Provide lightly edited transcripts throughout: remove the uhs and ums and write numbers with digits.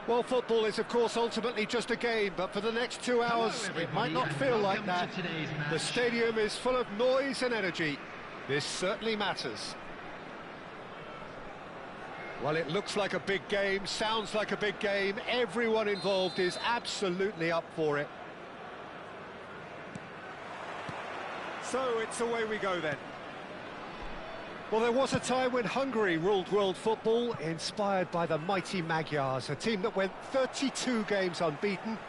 Well, football is, of course, ultimately just a game, but for the next 2 hours, it might not feel like that. The stadium is full of noise and energy. This certainly matters. Well, it looks like a big game, sounds like a big game. Everyone involved is absolutely up for it. So, it's away we go then. Well, there was a time when Hungary ruled world football, inspired by the mighty Magyars, a team that went 32 games unbeaten,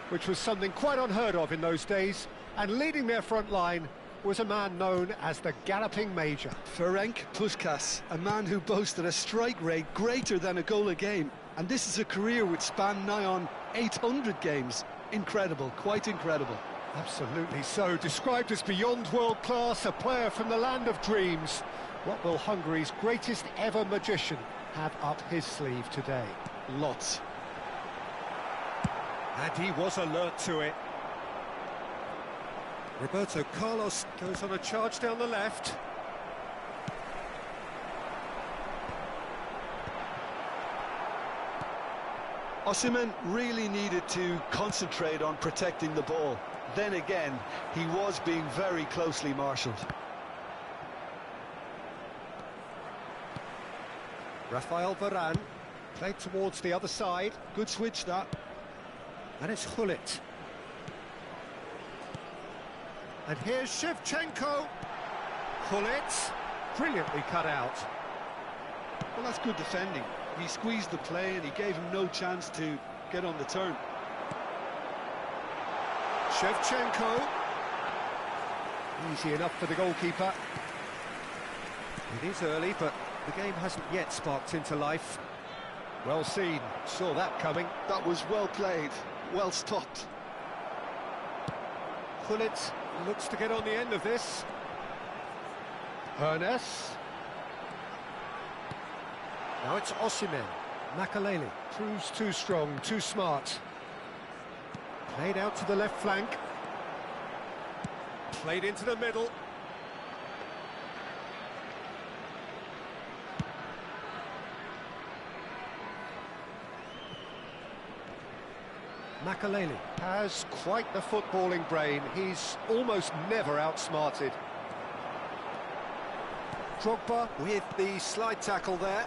which was something quite unheard of in those days, and leading their front line was a man known as the Galloping Major. Ferenc Puskás, a man who boasted a strike rate greater than a goal a game, and this is a career which spanned nigh on 800 games. Incredible, quite incredible. Absolutely so, described as beyond world class, a player from the land of dreams. What will Hungary's greatest ever magician have up his sleeve today? Lots. And he was alert to it. Roberto Carlos goes on a charge down the left. Osimhen really needed to concentrate on protecting the ball. Then again, he was being very closely marshalled. Rafael Varane, played towards the other side. Good switch, that. And it's Hullet. And here's Shevchenko. Hullet, brilliantly cut out. Well, that's good defending. He squeezed the play and he gave him no chance to get on the turn. Shevchenko. Easy enough for the goalkeeper. It is early, but the game hasn't yet sparked into life. Well seen, saw that coming. That was well played, well stopped. Hullet looks to get on the end of this. Hernes. Now it's Osimhen. Makaleli proves too strong, too smart. Played out to the left flank. Played into the middle. Makaleli has quite the footballing brain. He's almost never outsmarted. Drogba with the slide tackle there.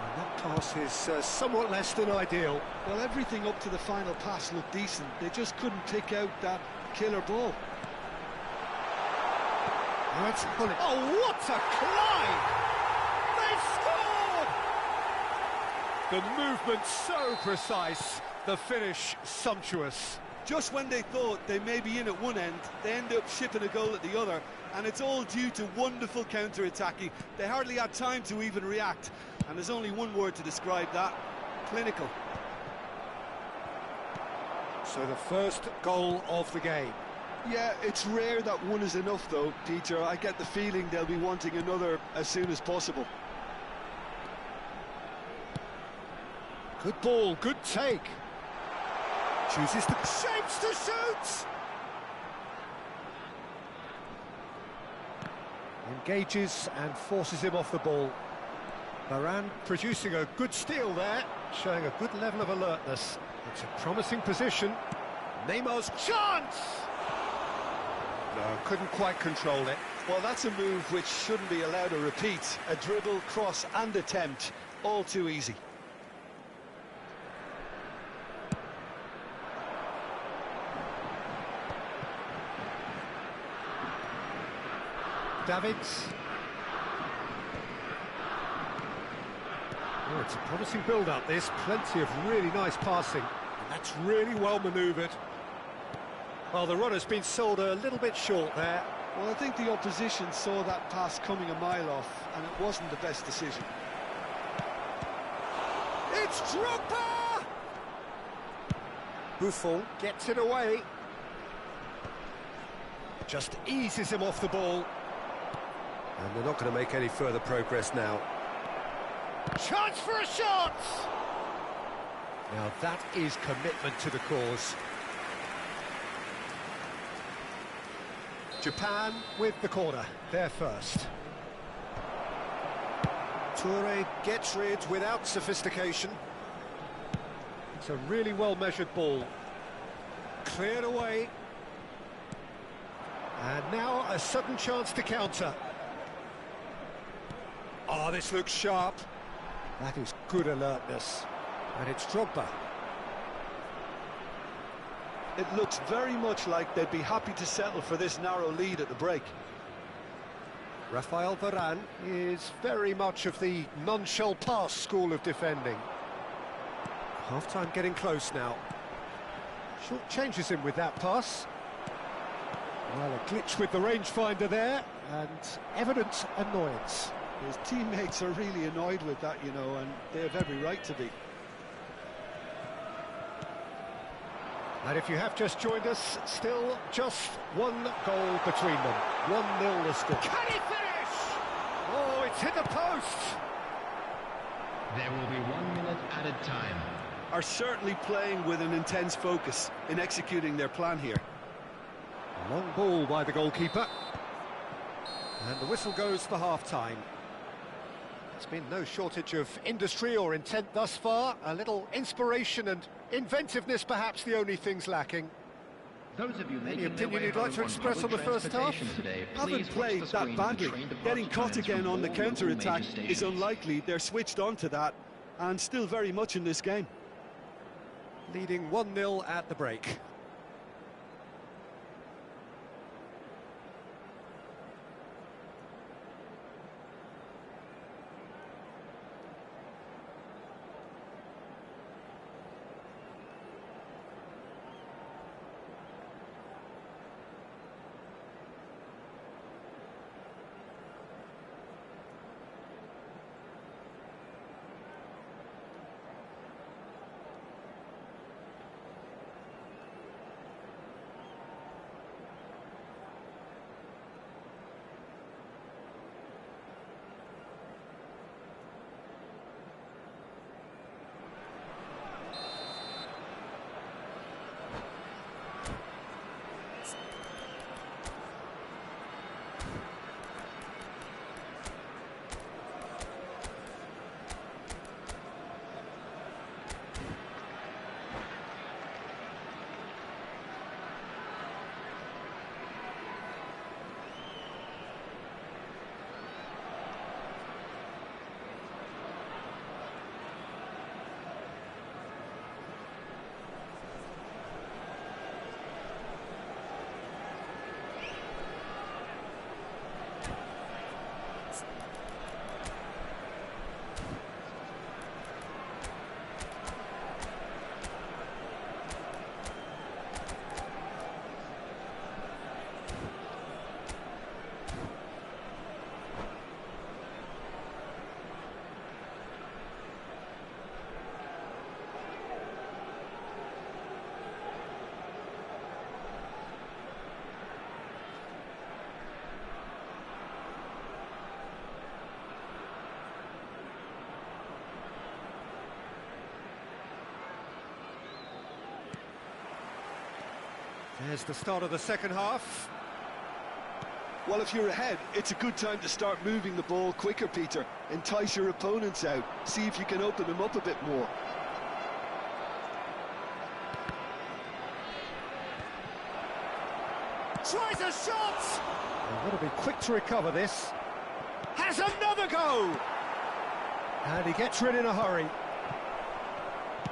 And that pass is somewhat less than ideal. Well, everything up to the final pass looked decent. They just couldn't pick out that killer ball. Let's pull it. Oh, what a climb! They scored! The movement so precise, the finish sumptuous. Just when they thought they may be in at one end, they end up shipping a goal at the other, and it's all due to wonderful counter-attacking. They hardly had time to even react, and there's only one word to describe that: clinical. So the first goal of the game. Yeah, it's rare that one is enough though, Peter. I get the feeling they'll be wanting another as soon as possible. Good ball, good take. Chooses the shapes to shoot! Engages and forces him off the ball. Varane producing a good steal there, showing a good level of alertness. It's a promising position. Neymar's chance! No, couldn't quite control it. Well, that's a move which shouldn't be allowed to repeat. A dribble, cross and attempt, all too easy. Davids. Oh, it's a promising build-up, this. Plenty of really nice passing. And that's really well manoeuvred. Well, the runner's been sold a little bit short there. Well, I think the opposition saw that pass coming a mile off, and it wasn't the best decision. It's Drogba! Buffon gets it away. Just eases him off the ball. And they're not going to make any further progress now. Chance for a shot! Now that is commitment to the cause. Japan with the corner, they're first. Toure gets rid without sophistication. It's a really well-measured ball. Cleared away. And now a sudden chance to counter. Oh, this looks sharp. That is good alertness. And it's Drogba. It looks very much like they'd be happy to settle for this narrow lead at the break. Rafael Varane is very much of the none-shall pass school of defending. Half-time getting close now. Short changes him with that pass. Well, a glitch with the rangefinder there, and evident annoyance. His teammates are really annoyed with that, you know, and they have every right to be. And if you have just joined us, still just one goal between them. 1-0 the score. Can he finish? Oh, it's hit the post! There will be 1 minute added time. Are certainly playing with an intense focus in executing their plan here. Long ball by the goalkeeper. And the whistle goes for half-time. There's been no shortage of industry or intent thus far. A little inspiration and inventiveness, perhaps the only things lacking. Those of you Any opinion you'd like to express on the first half? Today, Haven't played that badly. Getting caught again on the counter-attack is unlikely. They're switched on to that and still very much in this game. Leading 1-0 at the break. There's the start of the second half. Well, if you're ahead, it's a good time to start moving the ball quicker, Peter. Entice your opponents out. See if you can open them up a bit more. Tries a shot! They've got to be quick to recover this. Has another go! And he gets rid in a hurry.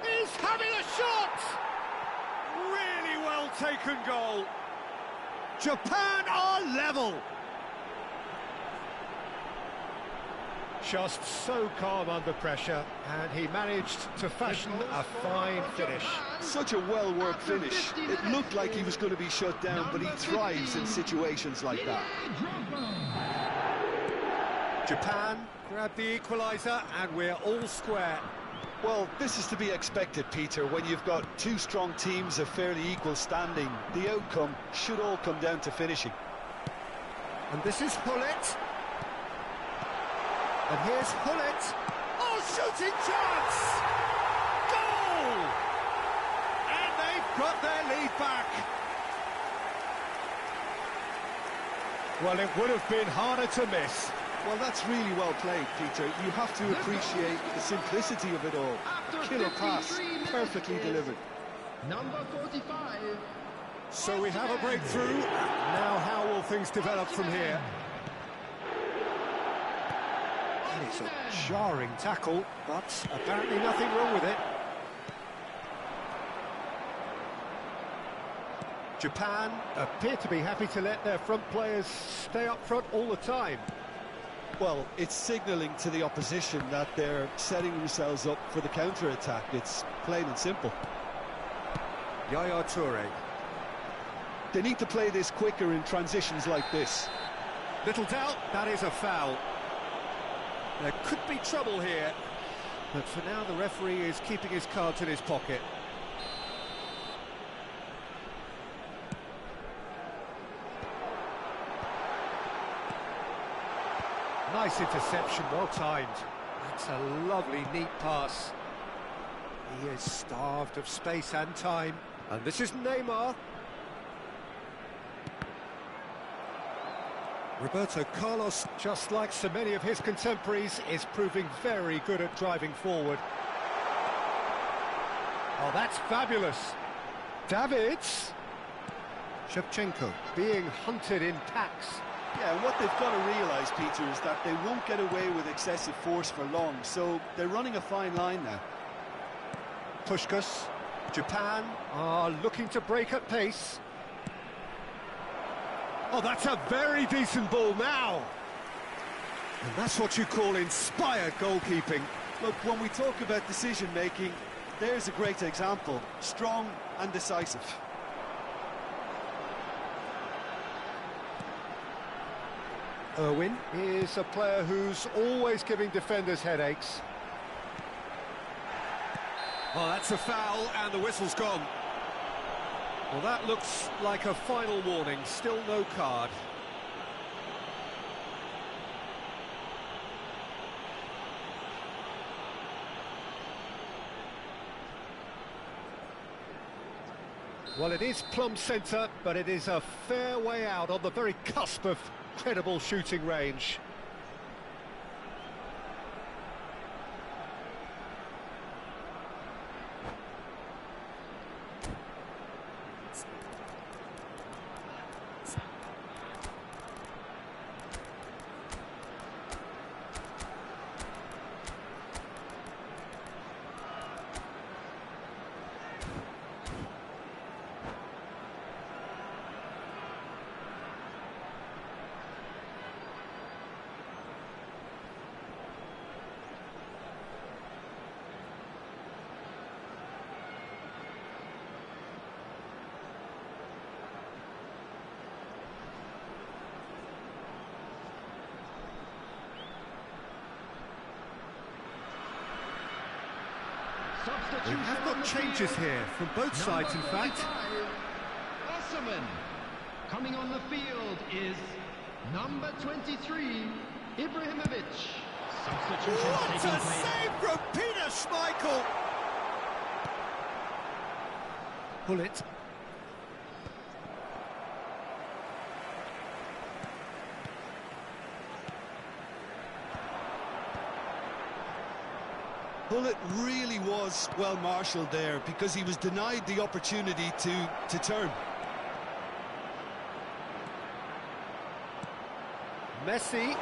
He's having a shot! Really well taken goal. Japan are level. Just so calm under pressure, and he managed to fashion a fine finish. Such a well-worked finish. It looked like he was going to be shut down, but he thrives in situations like that. Japan grab the equaliser, and we're all square. Well, this is to be expected, Peter. When you've got two strong teams of fairly equal standing, the outcome should all come down to finishing. And this is Hullet. And here's Hullet. Oh, shooting chance! Goal! And they've got their lead back. Well, it would have been harder to miss. Well, that's really well played, Peter. You have to appreciate the simplicity of it all. Killer pass, perfectly delivered. Number 45. So we have a breakthrough. Now how will things develop from here? And it's a jarring tackle, but apparently nothing wrong with it. Japan appear to be happy to let their front players stay up front all the time. Well, it's signalling to the opposition that they're setting themselves up for the counter-attack. It's plain and simple. Yaya Toure. They need to play this quicker in transitions like this. Little doubt, that is a foul. There could be trouble here, but for now the referee is keeping his cards in his pocket. Nice interception, well timed. That's a lovely, neat pass. He is starved of space and time. And this is Neymar. Roberto Carlos, just like so many of his contemporaries, is proving very good at driving forward. Oh, that's fabulous. Davids. Shevchenko being hunted in packs. Yeah, and what they've got to realise, Peter, is that they won't get away with excessive force for long, so they're running a fine line now. Puskás. Japan are looking to break at pace. Oh, that's a very decent ball now. And that's what you call inspired goalkeeping. Look, when we talk about decision-making, there's a great example. Strong and decisive. Irwin is a player who's always giving defenders headaches. Oh, that's a foul, and the whistle's gone. Well, that looks like a final warning. Still no card. Well, it is plumb centre, but it is a fair way out on the very cusp of credible shooting range. We have got changes here from both sides, in fact. Osman. Coming on the field is number 23, Ibrahimovic. Substitution What taking a place. save from Peter Schmeichel! Hullet. Bullet really was well marshalled there because he was denied the opportunity to turn. Messi.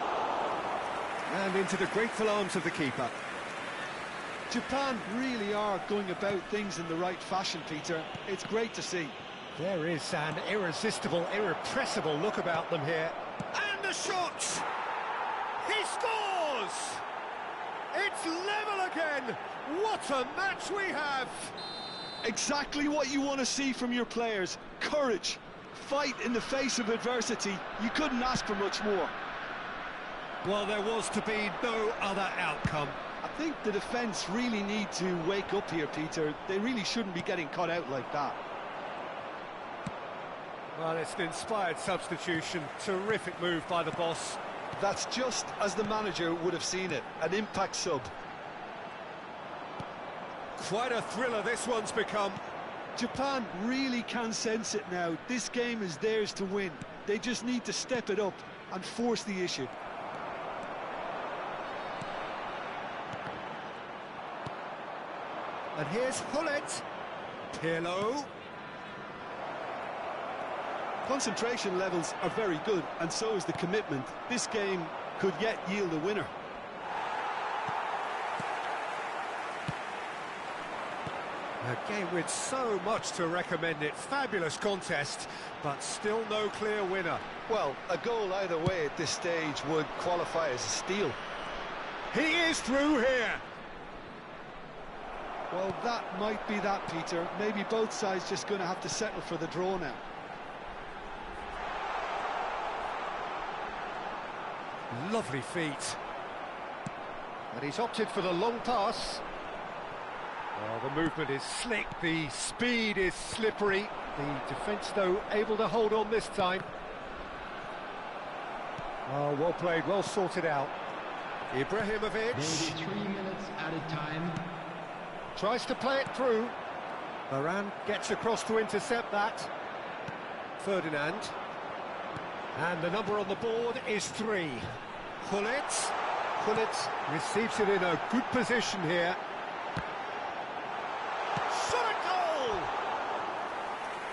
And into the grateful arms of the keeper. Japan really are going about things in the right fashion, Peter. It's great to see. There is an irresistible, irrepressible look about them here. And the shot! He scores! It's level again! What a match we have! Exactly what you want to see from your players. Courage, fight in the face of adversity. You couldn't ask for much more. Well, there was to be no other outcome. I think the defence really need to wake up here, Peter. They really shouldn't be getting caught out like that. Well, it's an inspired substitution. Terrific move by the boss. That's just as the manager would have seen it. An impact sub. Quite a thriller this one's become. Japan really can sense it now. This game is theirs to win. They just need to step it up and force the issue. And here's Hullet. Pirlo. Concentration levels are very good, and so is the commitment. This game could yet yield a winner. A game with so much to recommend it. Fabulous contest, but still no clear winner. Well, a goal either way at this stage would qualify as a steal. He is through here. Well, that might be that, Peter. Maybe both sides just going to have to settle for the draw now. Lovely feet. But he's opted for the long pass. Well, the movement is slick, the speed is slippery. The defence, though, able to hold on this time. Oh, well played, well sorted out. Ibrahimovic. Maybe 3 minutes at a time. Tries to play it through. Varane gets across to intercept that. Ferdinand. And the number on the board is 3. Hullet. Hullet receives it in a good position here. Shot a goal!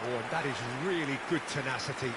Oh, and that is really good tenacity.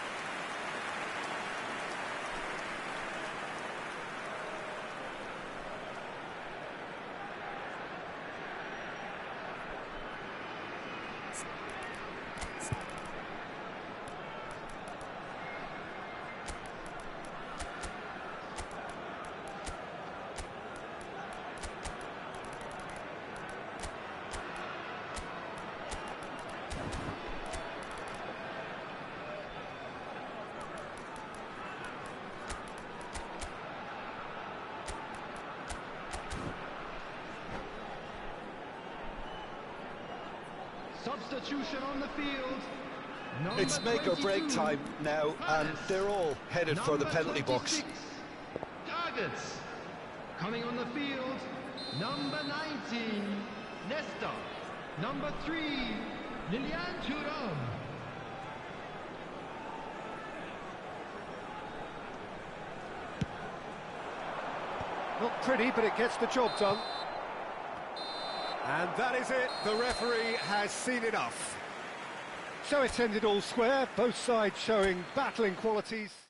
Substitution on the field. It's make or break time now, and they're all headed for the penalty box. Targets. Coming on the field, number 19, Nesta. Number 3, Lilian Thuram. Not pretty, but it gets the job done. And that is it. The referee has seen enough. So it's ended all square, both sides showing battling qualities.